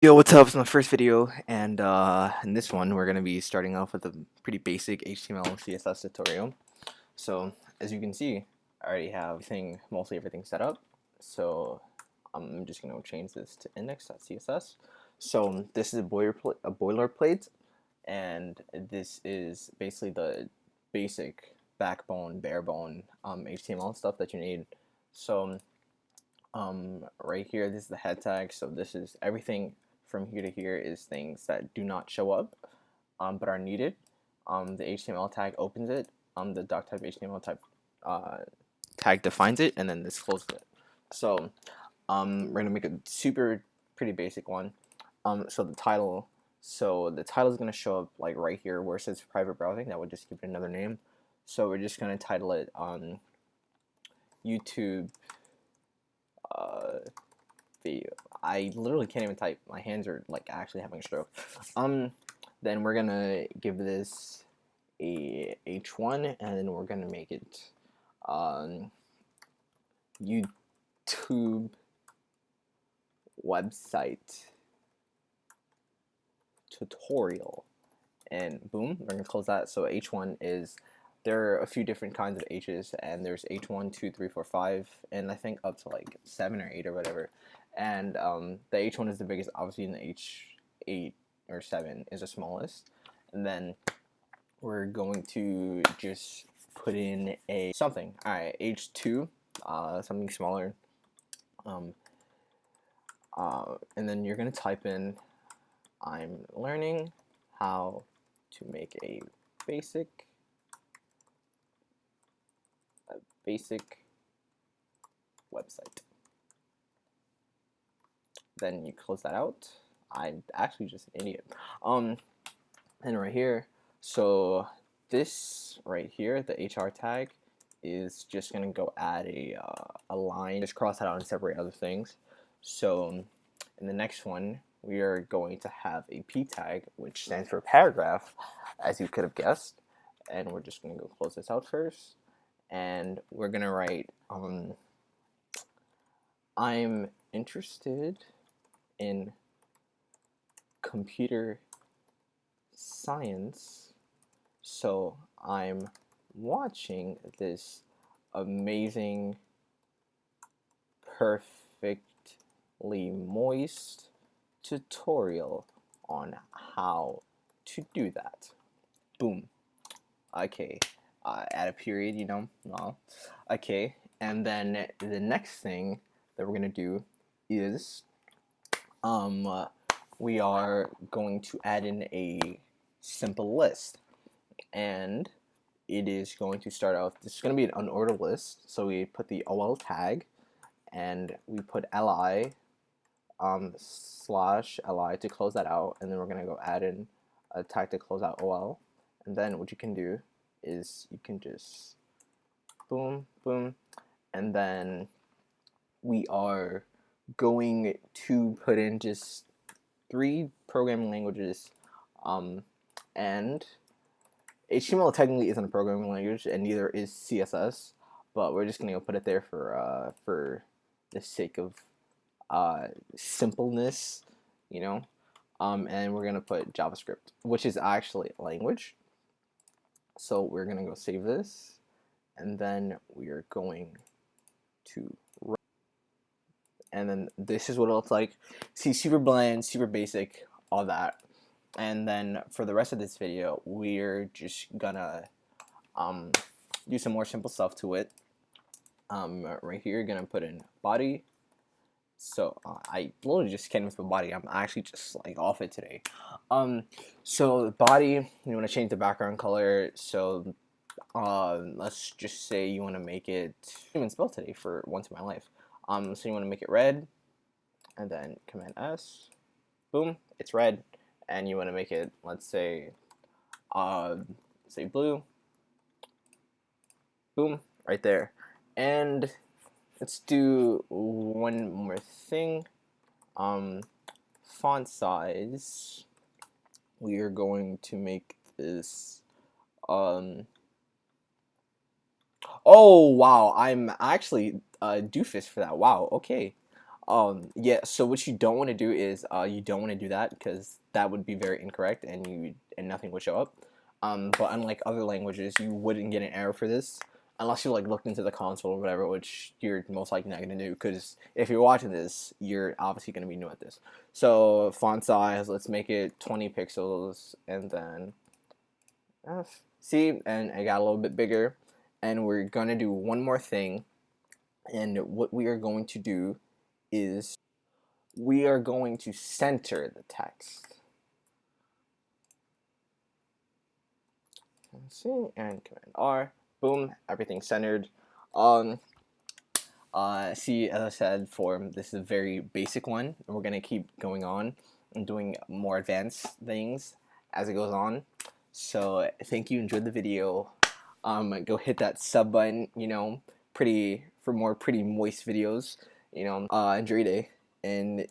Yo, what's up? It's my first video, and in this one, we're gonna be starting off with a pretty basic HTML and CSS tutorial. So, as you can see, I already have mostly everything set up. So, I'm just gonna change this to index.css. So, this is a boilerplate, and this is basically the basic bare bone HTML stuff that you need. So, right here, this is the head tag. So this is everything from here to here is things that do not show up but are needed. The HTML tag opens it. The doc type HTML type tag defines it, and then this closes it. So we're gonna make a pretty basic one. So the title is gonna show up like right here where it says private browsing. That would just give it another name. So we're just gonna title it YouTube video. I literally can't even type. My hands are like actually having a stroke. Then we're gonna give this a H1, and then we're gonna make it YouTube website tutorial, and boom, we're gonna close that. So H1 is, there are a few different kinds of H's, and there's H1, 2, 3, 4, 5, and I think up to like 7 or 8 or whatever. And the H1 is the biggest, obviously, and the H8 or 7 is the smallest. And then we're going to just put in a something. All right, H2, something smaller. And then you're gonna type in, I'm learning how to make a basic website. Then you close that out. I'm actually just an idiot. And right here, so this right here, the HR tag, is just gonna go add a line, just cross that out and separate other things. So in the next one, we are going to have a P tag, which stands for paragraph, as you could have guessed. And we're just gonna go close this out first, and we're gonna write I'm interested in computer science, so I'm watching this amazing, perfectly moist tutorial on how to do that. Boom. Okay. Add a period, you know. Well, okay. And then the next thing that we're gonna do is we are going to add in a simple list, and it is going to start out, this is going to be an unordered list. So we put the OL tag, and we put li slash li to close that out, and then we're going to go add in a tag to close out OL. And then what you can do is you can just boom, boom, and then we are going to put in just 3 programming languages, and HTML technically isn't a programming language, and neither is CSS, but we're just gonna go put it there for the sake of simpleness, you know. And we're gonna put JavaScript, which is actually a language. So we're gonna go save this, and then we are going to run. And then this is what it looks like. See, super bland, super basic, all that. And then for the rest of this video, we're just gonna do some more simple stuff to it. Right here, you're gonna put in body. So I literally just can't even spell body. I'm actually just like off it today. So the body, you want to change the background color. So let's just say you want to make it, I didn't even spell today for once in my life. So you want to make it red, and then Command S, boom, it's red. And you want to make it, let's say blue, boom, right there. And let's do one more thing. Font size, we are going to make this oh wow, I'm actually a doofus for that. Wow, okay. Yeah, so what you don't want to do is you don't want to do that because that would be very incorrect and nothing would show up. But unlike other languages, you wouldn't get an error for this unless you like looked into the console or whatever, which you're most likely not going to do because if you're watching this, you're obviously going to be new at this. So font size, let's make it 20 pixels, and then see, and it got a little bit bigger. And we're going to do one more thing, and what we are going to do is we are going to center the text. Let's see, and Command R, boom, everything centered. See, as I said, this is a very basic one, and we're gonna keep going on and doing more advanced things as it goes on. So, thank you, enjoyed the video. Go hit that sub button, for more pretty moist videos. Enjoy your day, and